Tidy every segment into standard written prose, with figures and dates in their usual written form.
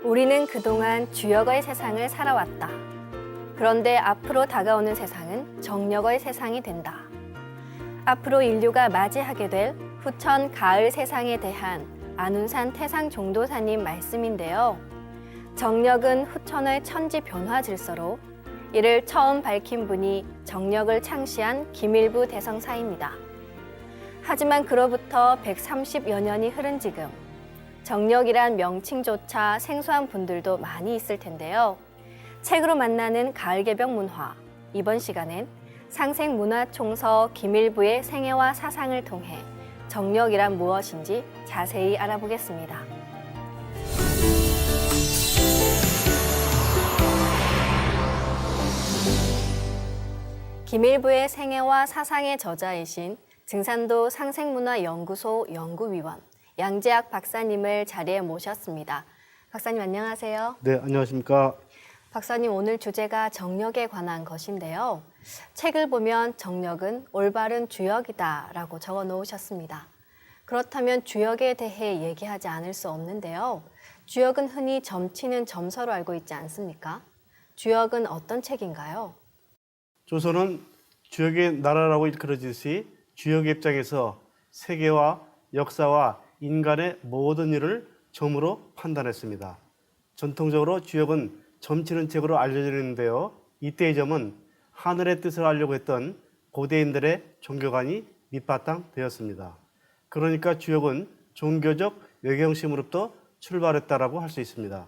우리는 그동안 주역의 세상을 살아왔다. 그런데 앞으로 다가오는 세상은 정력의 세상이 된다. 앞으로 인류가 맞이하게 될 후천 가을 세상에 대한 안운산 태상 종도사님 말씀인데요. 정력은 후천의 천지 변화 질서로 이를 처음 밝힌 분이 정력을 창시한 김일부 대성사입니다. 하지만 그로부터 130여 년이 흐른 지금 정력이란 명칭조차 생소한 분들도 많이 있을 텐데요. 책으로 만나는 가을개벽 문화, 이번 시간엔 상생문화총서 김일부의 생애와 사상을 통해 정력이란 무엇인지 자세히 알아보겠습니다. 김일부의 생애와 사상의 저자이신 증산도 상생문화연구소 연구위원 양재학 박사님을 자리에 모셨습니다. 박사님 안녕하세요. 네, 안녕하십니까. 박사님 오늘 주제가 정력에 관한 것인데요. 책을 보면 정력은 올바른 주역이다라고 적어 놓으셨습니다. 그렇다면 주역에 대해 얘기하지 않을 수 없는데요. 주역은 흔히 점치는 점서로 알고 있지 않습니까? 주역은 어떤 책인가요? 조선은 주역의 나라라고 일컬어지듯이 주역의 입장에서 세계와 역사와 인간의 모든 일을 점으로 판단했습니다. 전통적으로 주역은 점치는 책으로 알려져 있는데요. 이때의 점은 하늘의 뜻을 알려고 했던 고대인들의 종교관이 밑바탕 되었습니다. 그러니까 주역은 종교적 외경심으로부터 출발했다라고 할 수 있습니다.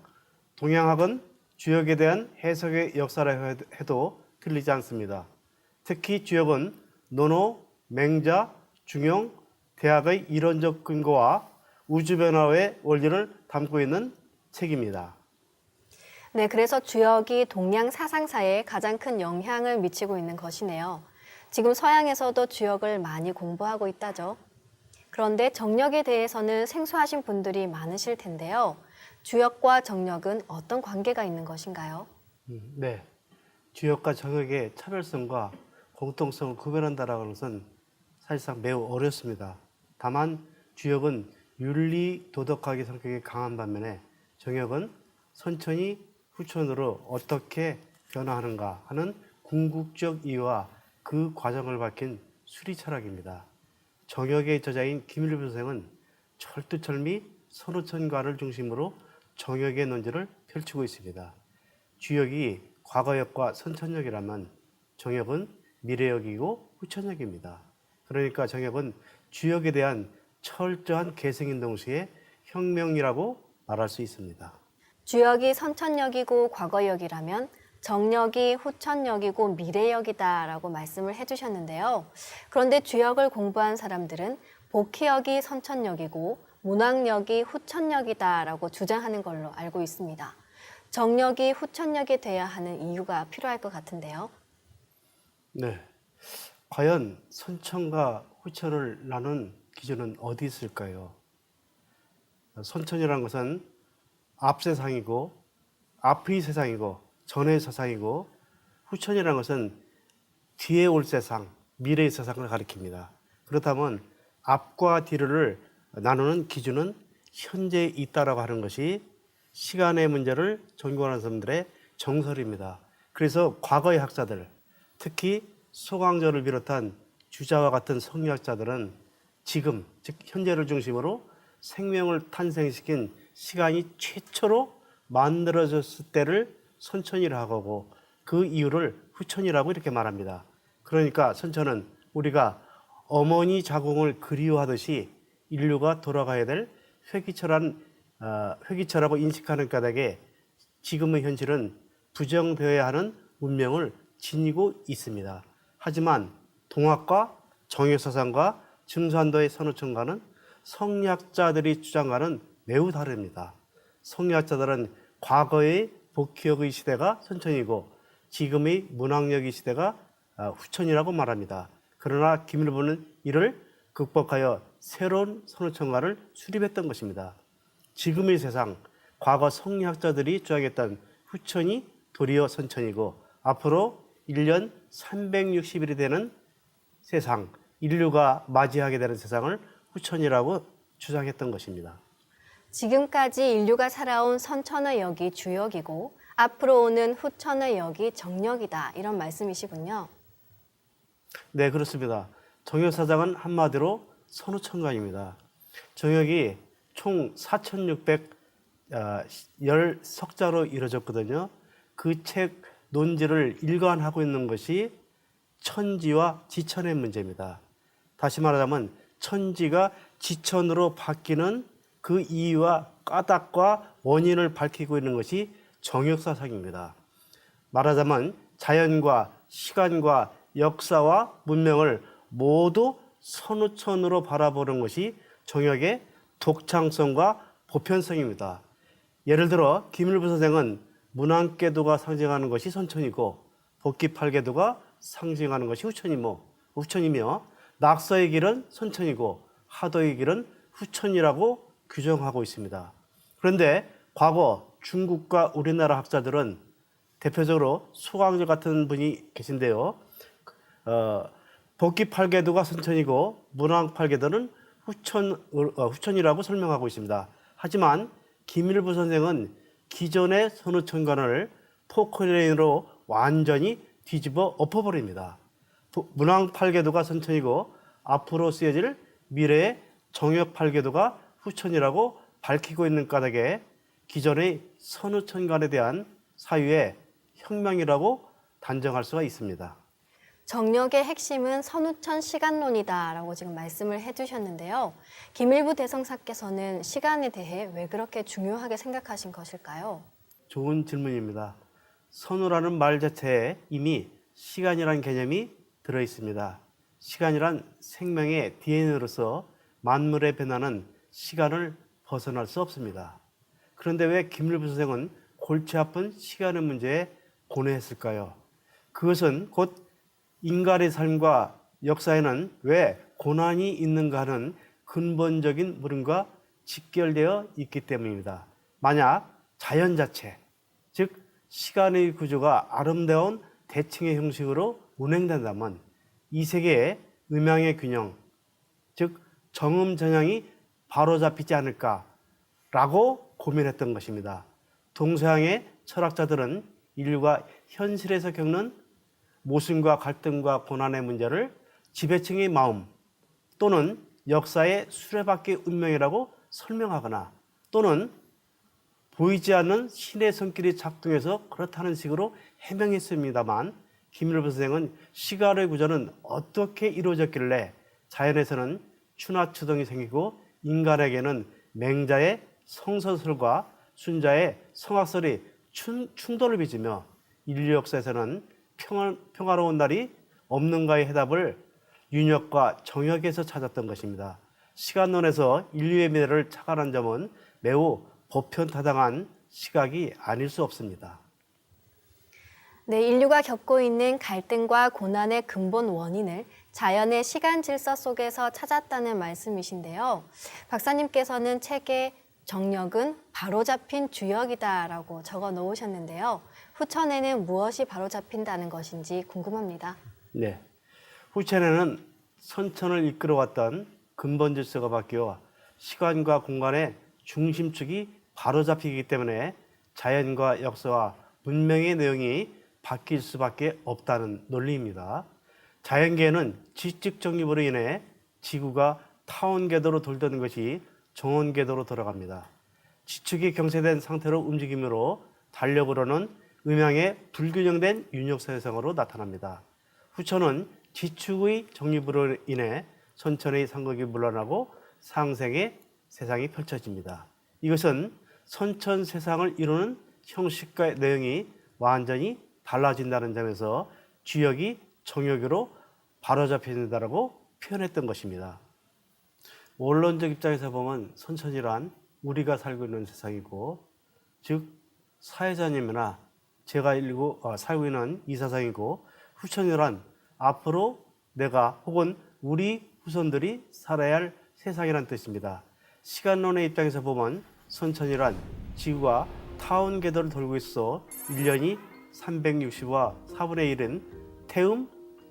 동양학은 주역에 대한 해석의 역사라 해도 틀리지 않습니다. 특히 주역은 논어, 맹자, 중용, 대학의 이론적 근거와 우주변화의 원리를 담고 있는 책입니다. 네, 그래서 주역이 동양 사상사에 가장 큰 영향을 미치고 있는 것이네요. 지금 서양에서도 주역을 많이 공부하고 있다죠. 그런데 정력에 대해서는 생소하신 분들이 많으실 텐데요. 주역과 정력은 어떤 관계가 있는 것인가요? 네, 주역과 정역의 차별성과 공통성을 구별한다는 것은 사실상 매우 어렵습니다. 다만 주역은 윤리 도덕학의 성격이 강한 반면에 정역은 선천이 후천으로 어떻게 변화하는가 하는 궁극적 이유와 그 과정을 밝힌 수리 철학입니다. 정역의 저자인 김일부 선생은 철두철미 선후천가를 중심으로 정역의 논지를 펼치고 있습니다. 주역이 과거역과 선천역이라면 정역은 미래역이고 후천역입니다. 그러니까 정역은 주역에 대한 철저한 계승인 동시에 혁명이라고 말할 수 있습니다. 주역이 선천역이고 과거역이라면 정역이 후천역이고 미래역이다라고 말씀을 해주셨는데요. 그런데 주역을 공부한 사람들은 복희역이 선천역이고 문왕역이 후천역이다라고 주장하는 걸로 알고 있습니다. 정역이 후천역이 돼야 하는 이유가 필요할 것 같은데요. 네, 과연 선천과 후천을 나눈 기준은 어디 있을까요? 선천이라는 것은 앞 세상이고 앞의 세상이고 전의 세상이고 후천이라는 것은 뒤에 올 세상, 미래의 세상을 가리킵니다. 그렇다면 앞과 뒤를 나누는 기준은 현재에 있다라고 하는 것이 시간의 문제를 전공하는 사람들의 정설입니다. 그래서 과거의 학자들, 특히 소강조를 비롯한 주자와 같은 성리학자들은 지금, 즉 현재를 중심으로 생명을 탄생시킨 시간이 최초로 만들어졌을 때를 선천이라고 하고 그 이유를 후천이라고 이렇게 말합니다. 그러니까 선천은 우리가 어머니 자궁을 그리워하듯이 인류가 돌아가야 될 회기처라고 인식하는 까닭에 지금의 현실은 부정되어야 하는 운명을 지니고 있습니다. 하지만 동학과 정역사상과 증산도의 선후천가는 성리학자들이 주장과는 매우 다릅니다. 성리학자들은 과거의 복희역의 시대가 선천이고 지금의 문왕역의 시대가 후천이라고 말합니다. 그러나 김일부는 이를 극복하여 새로운 선후천가를 수립했던 것입니다. 지금의 세상, 과거 성리학자들이 주장했던 후천이 도리어 선천이고 앞으로 1년 360일이 되는 세상, 인류가 맞이하게 되는 세상을 후천이라고 주장했던 것입니다. 지금까지 인류가 살아온 선천의 역이 주역이고 앞으로 오는 후천의 역이 정역이다. 이런 말씀이시군요. 네, 그렇습니다. 정역사상은 한마디로 선후천관입니다. 정역이 총 4,610석자로 이루어졌거든요. 그 책 논지를 일관하고 있는 것이 천지와 지천의 문제입니다. 다시 말하자면 천지가 지천으로 바뀌는 그 이유와 까닭과 원인을 밝히고 있는 것이 정역사상입니다. 말하자면 자연과 시간과 역사와 문명을 모두 선후천으로 바라보는 것이 정역의 독창성과 보편성입니다. 예를 들어 김일부 선생은 문안궤도가 상징하는 것이 선천이고 복귀팔궤도가 상징하는 것이 후천이며 낙서의 길은 선천이고 하도의 길은 후천이라고 규정하고 있습니다. 그런데 과거 중국과 우리나라 학자들은 대표적으로 소강조 같은 분이 계신데요. 복귀팔궤도가 선천이고 문왕팔궤도는 후천이라고 설명하고 있습니다. 하지만 김일부 선생은 기존의 선후천관을 포크레인으로 완전히 뒤집어 엎어버립니다. 문왕팔궤도가 선천이고 앞으로 쓰여질 미래의 정역팔궤도가 후천이라고 밝히고 있는 까닭에 기존의 선후천관에 대한 사유의 혁명이라고 단정할 수가 있습니다. 정역의 핵심은 선후천 시간론이다라고 지금 말씀을 해주셨는데요. 김일부 대성사께서는 시간에 대해 왜 그렇게 중요하게 생각하신 것일까요? 좋은 질문입니다. 선후라는 말 자체에 이미 시간이란 개념이 들어 있습니다. 시간이란 생명의 DNA로서 만물의 변화는 시간을 벗어날 수 없습니다. 그런데 왜 김일부 선생은 골치 아픈 시간의 문제에 고뇌했을까요? 그것은 곧 인간의 삶과 역사에는 왜 고난이 있는가 하는 근본적인 물음과 직결되어 있기 때문입니다. 만약 자연 자체, 즉 시간의 구조가 아름다운 대칭의 형식으로 운행된다면 이 세계의 음양의 균형, 즉 정음전향이 바로잡히지 않을까라고 고민했던 것입니다. 동서양의 철학자들은 인류가 현실에서 겪는 모순과 갈등과 고난의 문제를 지배층의 마음 또는 역사의 수레바퀴 운명이라고 설명하거나 또는 보이지 않는 신의 손길이 작동해서 그렇다는 식으로 해명했습니다만 김일부 선생은 시간의 구조는 어떻게 이루어졌길래 자연에서는 추나추동이 생기고 인간에게는 맹자의 성서설과 순자의 성악설이 충돌을 빚으며 인류 역사에서는 평화로운 날이 없는가의 해답을 윤역과 정역에서 찾았던 것입니다. 시간론에서 인류의 미래를 착안한 점은 매우 보편타당한 시각이 아닐 수 없습니다. 네, 인류가 겪고 있는 갈등과 고난의 근본 원인을 자연의 시간 질서 속에서 찾았다는 말씀이신데요. 박사님께서는 책에 정역은 바로잡힌 주역이다라고 적어 놓으셨는데요. 후천에는 무엇이 바로잡힌다는 것인지 궁금합니다. 네, 후천에는 선천을 이끌어왔던 근본 질서가 바뀌어 시간과 공간의 중심축이 바로잡히기 때문에 자연과 역사와 문명의 내용이 바뀔 수밖에 없다는 논리입니다. 자연계에는 지적 정립으로 인해 지구가 타원 궤도로 돌던 것이 정원 궤도로 돌아갑니다. 지축이 경세된 상태로 움직이므로 달력으로는 음양의 불균형된 윤역사 현상으로 나타납니다. 후천은 지축의 정립으로 인해 선천의 상극이 물러나고 상생의 세상이 펼쳐집니다. 이것은 선천 세상을 이루는 형식과 내용이 완전히 달라진다는 점에서 주역이 정역으로 바로잡힌다라고 표현했던 것입니다. 원론적 입장에서 보면 선천이란 우리가 살고 있는 세상이고, 즉 사회자님이나 제가 살고 있는 이 세상이고, 후천이란 앞으로 내가 혹은 우리 후손들이 살아야 할 세상이란 뜻입니다. 시간론의 입장에서 보면 선천이란 지구가 타원 궤도를 돌고 있어 1년이 365와 4분의 1은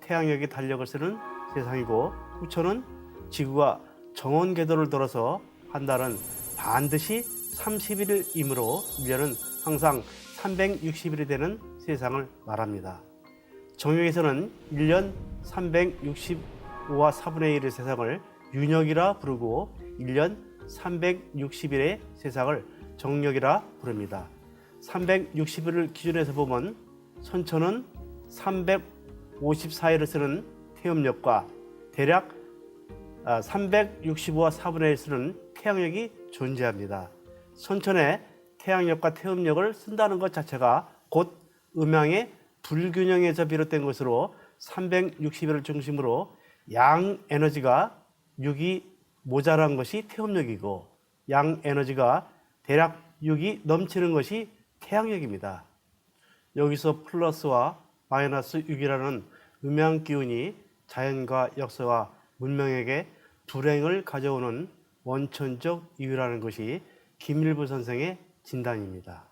태양력이 달력을 쓰는 세상이고, 후천은 지구가 정원 궤도를 돌아서 한 달은 반드시 30일이므로 1년은 항상 360일이 되는 세상을 말합니다. 정역에서는 1년 365와 4분의 1의 세상을 윤역이라 부르고 1년 360일의 세상을 정역이라 부릅니다. 360일을 기준해서 보면 선천은 354일을 쓰는 태음역과 대략 365와 4분의 1을 쓰는 태양역이 존재합니다. 선천에 태양역과 태음역을 쓴다는 것 자체가 곧 음양의 불균형에서 비롯된 것으로 360일을 중심으로 양 에너지가 6이 모자란 것이 태음역이고 양 에너지가 대략 6이 넘치는 것이 태양역입니다. 여기서 플러스와 마이너스 6이라는 음양 기운이 자연과 역사와 문명에게 불행을 가져오는 원천적 이유라는 것이 김일부 선생의 진단입니다.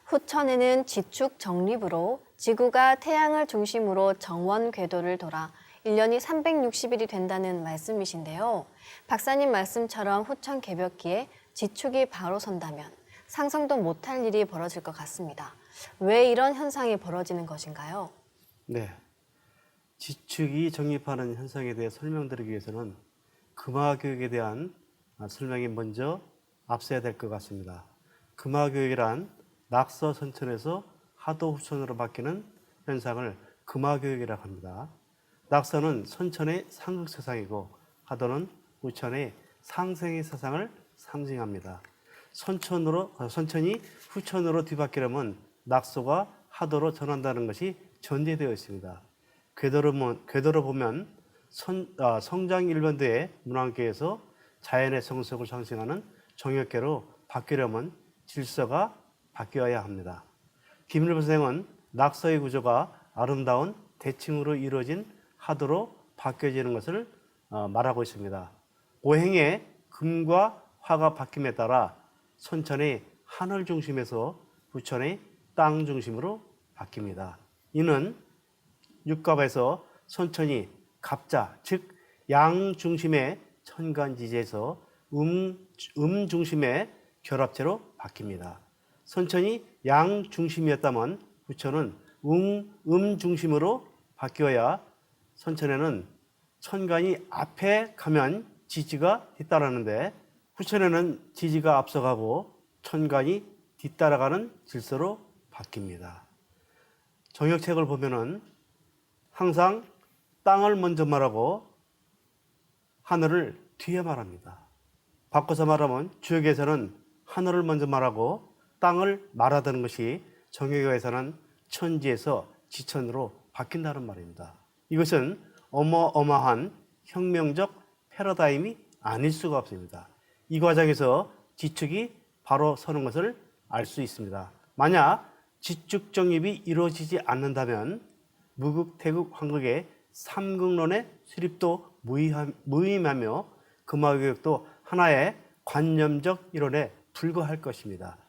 후천에는 지축 정립으로 지구가 태양을 중심으로 정원 궤도를 돌아 1년이 360일이 된다는 말씀이신데요. 박사님 말씀처럼 후천 개벽기에 지축이 바로 선다면 상상도 못할 일이 벌어질 것 같습니다. 왜 이런 현상이 벌어지는 것인가요? 네, 지축이 정립하는 현상에 대해 설명드리기 위해서는 금화교육에 대한 설명이 먼저 앞서야 될 것 같습니다. 금화교육이란 낙서 선천에서 하도 후천으로 바뀌는 현상을 금화교육이라고 합니다. 낙서는 선천의 상극세상이고 하도는 후천의 상생의 세상을 상징합니다. 선천이 후천으로 뒤바뀌려면 낙서가 하도로 전한다는 것이 전제되어 있습니다. 궤도로 보면 성장 일변도의 문왕계에서 자연의 성속을 상징하는 정역계로 바뀌려면 질서가 바뀌어야 합니다. 김일부 선생은 낙서의 구조가 아름다운 대칭으로 이루어진 하도로 바뀌어지는 것을 말하고 있습니다. 오행의 금과 화가 바뀜에 따라 선천의 하늘 중심에서 후천의 땅 중심으로 바뀝니다. 이는 육갑에서 선천이 갑자, 즉 양 중심의 천간지지에서 중심의 결합체로 바뀝니다. 선천이 양 중심이었다면 후천은 중심으로 바뀌어야 선천에는 천간이 앞에 가면 지지가 뒤따르는데 후천에는 지지가 앞서가고 천간이 뒤따라가는 질서로 바뀝니다. 정역책을 보면은 항상 땅을 먼저 말하고 하늘을 뒤에 말합니다. 바꿔서 말하면 주역에서는 하늘을 먼저 말하고 땅을 말하다는 것이 정역에서는 천지에서 지천으로 바뀐다는 말입니다. 이것은 어마어마한 혁명적 패러다임이 아닐 수가 없습니다. 이 과정에서 지축이 바로 서는 것을 알 수 있습니다. 만약 지축 정립이 이루어지지 않는다면 무극태극 환극의 삼극론의 수립도 무의미하며 금화교육도 하나의 관념적 이론에 불과할 것입니다.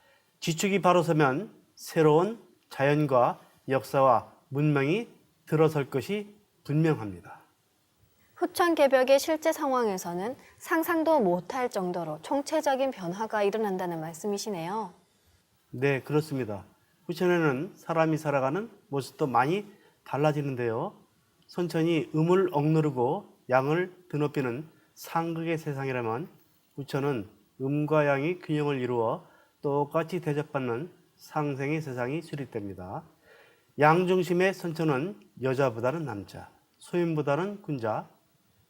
지축이 바로 서면 새로운 자연과 역사와 문명이 들어설 것이 분명합니다. 후천 개벽의 실제 상황에서는 상상도 못할 정도로 총체적인 변화가 일어난다는 말씀이시네요. 네, 그렇습니다. 후천에는 사람이 살아가는 모습도 많이 달라지는데요. 선천이 음을 억누르고 양을 드높이는 상극의 세상이라면 후천은 음과 양이 균형을 이루어 똑같이 대접받는 상생의 세상이 수립됩니다. 양 중심의 선천은 여자보다는 남자, 소인보다는 군자,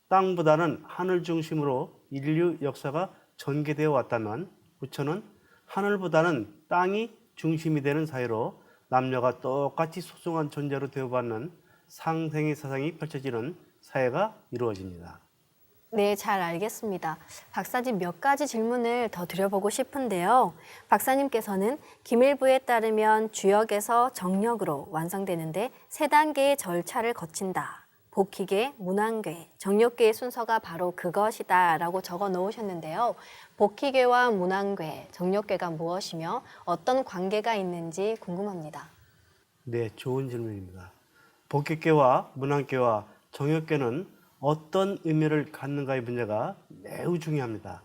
땅보다는 하늘 중심으로 인류 역사가 전개되어 왔다면 후천은 하늘보다는 땅이 중심이 되는 사회로 남녀가 똑같이 소중한 존재로 대우받는 상생의 세상이 펼쳐지는 사회가 이루어집니다. 네, 잘 알겠습니다. 박사님 몇 가지 질문을 더 드려보고 싶은데요. 박사님께서는 김일부에 따르면 주역에서 정역으로 완성되는데 세 단계의 절차를 거친다. 복희계, 문왕괴, 정역괴의 순서가 바로 그것이다 라고 적어 놓으셨는데요. 복희괴와 문왕괴, 정역괴가 무엇이며 어떤 관계가 있는지 궁금합니다. 네, 좋은 질문입니다. 복희계와 문왕계와 정역계는 어떤 의미를 갖는가의 문제가 매우 중요합니다.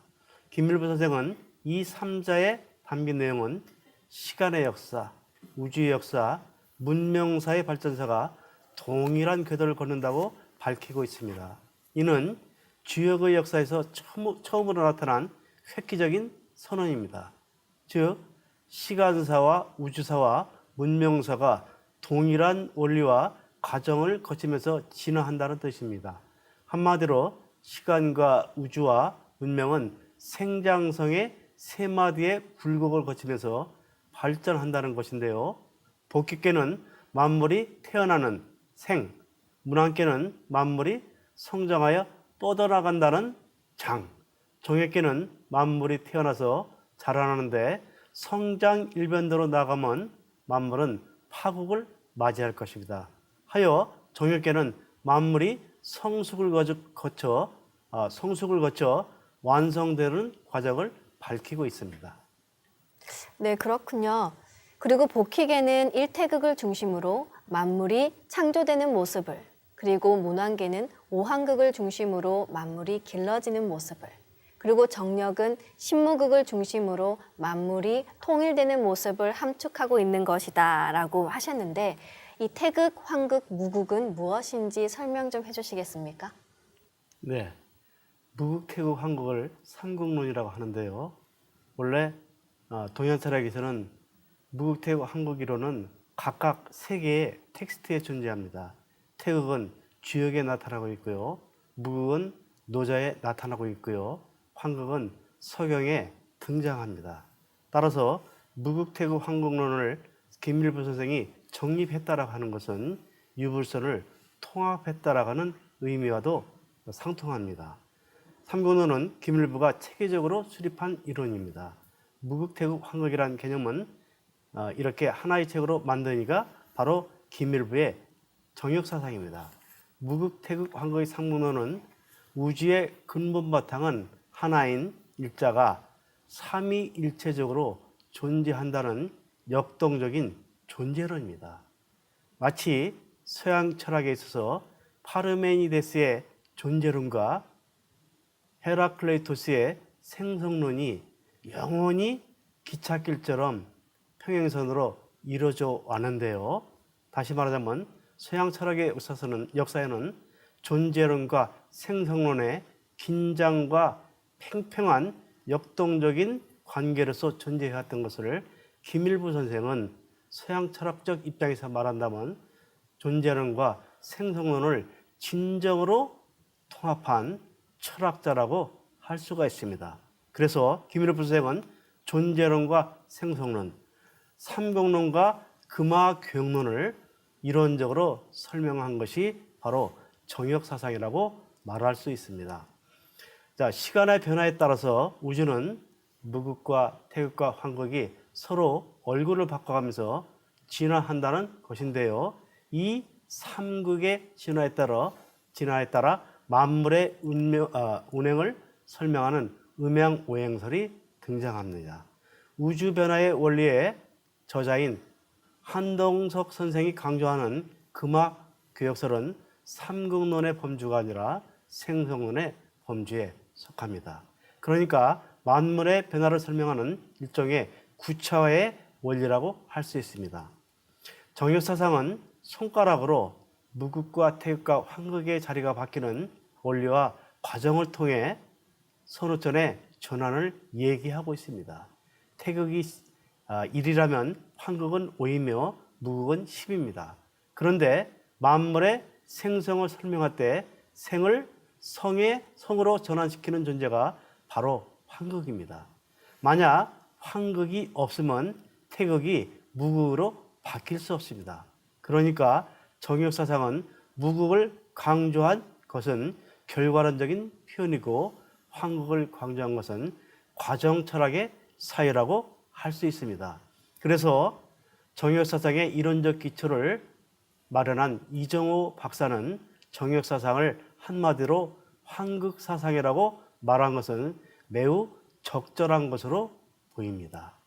김일부 선생은 이 3자의 담긴 내용은 시간의 역사, 우주의 역사, 문명사의 발전사가 동일한 궤도를 걷는다고 밝히고 있습니다. 이는 주역의 역사에서 처음으로 나타난 획기적인 선언입니다. 즉, 시간사와 우주사와 문명사가 동일한 원리와 과정을 거치면서 진화한다는 뜻입니다. 한마디로 시간과 우주와 문명은 생장성의 세 마디의 굴곡을 거치면서 발전한다는 것인데요. 복귀계는 만물이 태어나는 생, 문안계는 만물이 성장하여 뻗어나간다는 장, 정액계는 만물이 태어나서 자라나는데 성장 일변도로 나가면 만물은 파국을 맞이할 것입니다. 하여 정액계는 만물이 성숙을 거쳐 완성되는 과정을 밝히고 있습니다. 네, 그렇군요. 그리고 복희계는 일태극을 중심으로 만물이 창조되는 모습을, 그리고 문왕계는 오한극을 중심으로 만물이 길러지는 모습을, 그리고 정력은 신무극을 중심으로 만물이 통일되는 모습을 함축하고 있는 것이다 라고 하셨는데, 이 태극, 환극, 무극은 무엇인지 설명 좀 해주시겠습니까? 네, 무극, 태극, 환극을 삼극론이라고 하는데요. 원래 동양 철학에서는 무극, 태극, 환극 이론은 각각 세 개의 텍스트에 존재합니다. 태극은 주역에 나타나고 있고요. 무극은 노자에 나타나고 있고요. 환극은 서경에 등장합니다. 따라서 무극, 태극, 환극론을 김일부 선생이 정립했다라고 하는 것은 유불선을 통합했다라고 하는 의미와도 상통합니다. 삼국론은 김일부가 체계적으로 수립한 이론입니다. 무극태극 환극이라는 개념은 이렇게 하나의 책으로 만드니까 바로 김일부의 정역사상입니다. 무극태극 환극의 삼국론은 우주의 근본 바탕은 하나인 일자가 삼위일체적으로 존재한다는 역동적인 존재론입니다. 마치 서양 철학에 있어서 파르메니데스의 존재론과 헤라클레이토스의 생성론이 영원히 기찻길처럼 평행선으로 이루어져 왔는데요. 다시 말하자면 서양 철학의 역사에는 존재론과 생성론의 긴장과 팽팽한 역동적인 관계로서 존재해왔던 것을 김일부 선생은 서양 철학적 입장에서 말한다면 존재론과 생성론을 진정으로 통합한 철학자라고 할 수가 있습니다. 그래서 김일부 선생은 존재론과 생성론, 삼국론과 금화교역론을 이론적으로 설명한 것이 바로 정역사상이라고 말할 수 있습니다. 자, 시간의 변화에 따라서 우주는 무극과 태극과 환극이 서로 얼굴을 바꿔가면서 진화한다는 것인데요. 이 삼극의 진화에 따라 만물의 운행을 설명하는 음양오행설이 등장합니다. 우주 변화의 원리의 저자인 한동석 선생이 강조하는 금화교역설은 삼극론의 범주가 아니라 생성론의 범주에 속합니다. 그러니까 만물의 변화를 설명하는 일종의 구차화의 원리라고 할 수 있습니다. 정역사상은 손가락으로 무극과 태극과 환극의 자리가 바뀌는 원리와 과정을 통해 선호전의 전환을 얘기하고 있습니다. 태극이 1이라면 환극은 5이며 무극은 10입니다. 그런데 만물의 생성을 설명할 때 생을 성으로 전환시키는 존재가 바로 환극입니다. 만약 환극이 없으면 태극이 무극으로 바뀔 수 없습니다. 그러니까 정역사상은 무극을 강조한 것은 결과론적인 표현이고 환극을 강조한 것은 과정 철학의 사유라고 할 수 있습니다. 그래서 정역사상의 이론적 기초를 마련한 이정호 박사는 정역사상을 한마디로 환극사상이라고 말한 것은 매우 적절한 것으로 보입니다.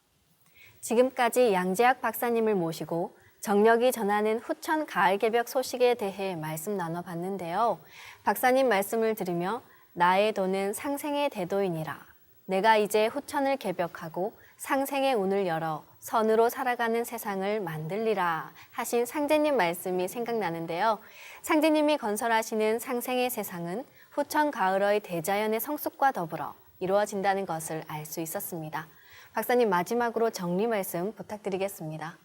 지금까지 양재학 박사님을 모시고 정력이 전하는 후천 가을개벽 소식에 대해 말씀 나눠봤는데요. 박사님 말씀을 들으며 나의 도는 상생의 대도이니라. 내가 이제 후천을 개벽하고 상생의 운을 열어 선으로 살아가는 세상을 만들리라 하신 상제님 말씀이 생각나는데요. 상제님이 건설하시는 상생의 세상은 후천 가을의 대자연의 성숙과 더불어 이루어진다는 것을 알 수 있었습니다. 박사님, 마지막으로 정리 말씀 부탁드리겠습니다.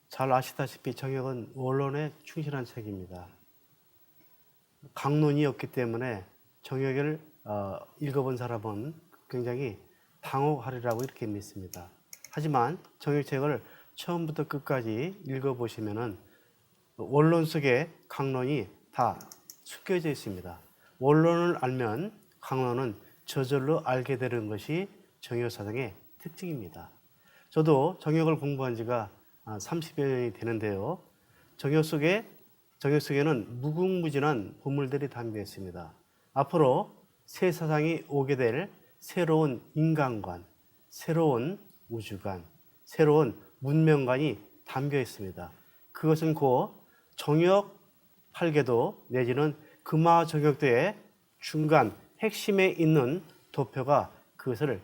잘 아시다시피 정역은 원론에 충실한 책입니다. 강론이 없기 때문에 정역을 읽어본 사람은 굉장히 당혹하리라고 이렇게 믿습니다. 하지만 정역책을 처음부터 끝까지 읽어보시면은 원론 속에 강론이 다 숨겨져 있습니다. 원론을 알면 강론은 저절로 알게 되는 것이 정역사상의 특징입니다. 저도 정역을 공부한 지가 30여 년이 되는데요. 정역 속에는 무궁무진한 보물들이 담겨 있습니다. 앞으로 새 세상이 오게 될 새로운 인간관, 새로운 우주관, 새로운 문명관이 담겨 있습니다. 그것은 곧 정역 8계도 내지는 금화 정역도의 중간 핵심에 있는 도표가 그것을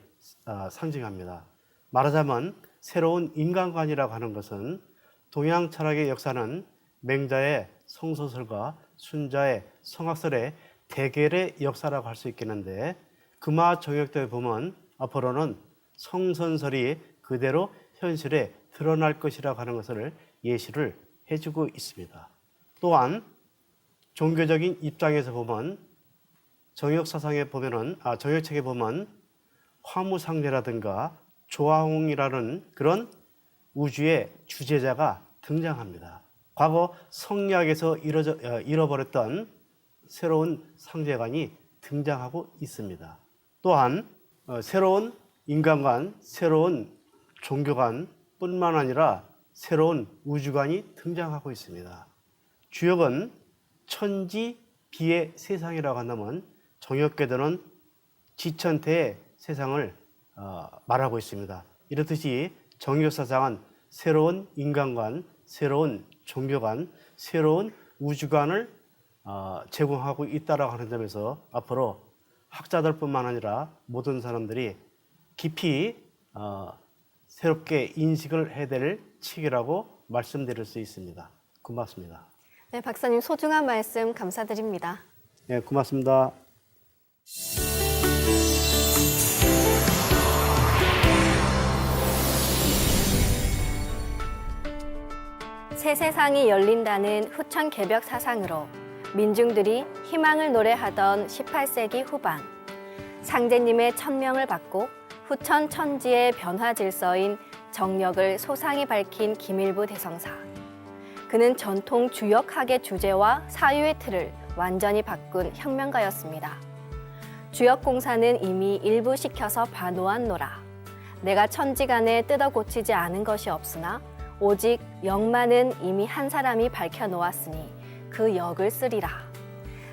상징합니다. 말하자면 새로운 인간관이라고 하는 것은 동양 철학의 역사는 맹자의 성소설과 순자의 성악설의 대결의 역사라고 할 수 있겠는데, 금화 정역도에 보면 앞으로는 성선설이 그대로 현실에 드러날 것이라고 하는 것을 예시를 해주고 있습니다. 또한 종교적인 입장에서 보면 정역사상에 보면은 정역책에 보면 화무상제라든가 조화홍이라는 그런 우주의 주제자가 등장합니다. 과거 성리학에서 잃어버렸던 새로운 상제관이 등장하고 있습니다. 또한 새로운 인간관, 새로운 종교관 뿐만 아니라 새로운 우주관이 등장하고 있습니다. 주역은 천지비의 세상이라고 한다면 정역계도는 지천태의 세상을 말하고 있습니다. 이렇듯이 정역사상은 새로운 인간관, 새로운 종교관, 새로운 우주관을 제공하고 있다고 하는 점에서 앞으로 학자들뿐만 아니라 모든 사람들이 깊이 새롭게 인식을 해야 될 책이라고 말씀드릴 수 있습니다. 고맙습니다. 네, 박사님 소중한 말씀 감사드립니다. 네, 고맙습니다. 새 세상이 열린다는 후천 개벽 사상으로 민중들이 희망을 노래하던 18세기 후반, 상제님의 천명을 받고 후천 천지의 변화 질서인 정역을 소상히 밝힌 김일부 대성사. 그는 전통 주역학의 주제와 사유의 틀을 완전히 바꾼 혁명가였습니다. 주역공사는 이미 일부 시켜서 봐놓았노라. 내가 천지간에 뜯어 고치지 않은 것이 없으나 오직 역만은 이미 한 사람이 밝혀놓았으니 그 역을 쓰리라.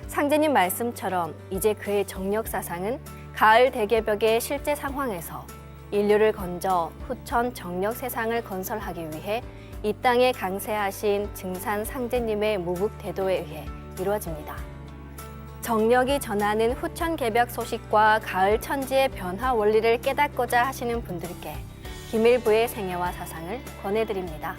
상제님 말씀처럼 이제 그의 정역사상은 가을 대개벽의 실제 상황에서 인류를 건져 후천 정역 세상을 건설하기 위해 이 땅에 강세하신 증산 상제님의 무국대도에 의해 이루어집니다. 정역이 전하는 후천 개벽 소식과 가을 천지의 변화 원리를 깨닫고자 하시는 분들께 김일부의 생애와 사상을 권해드립니다.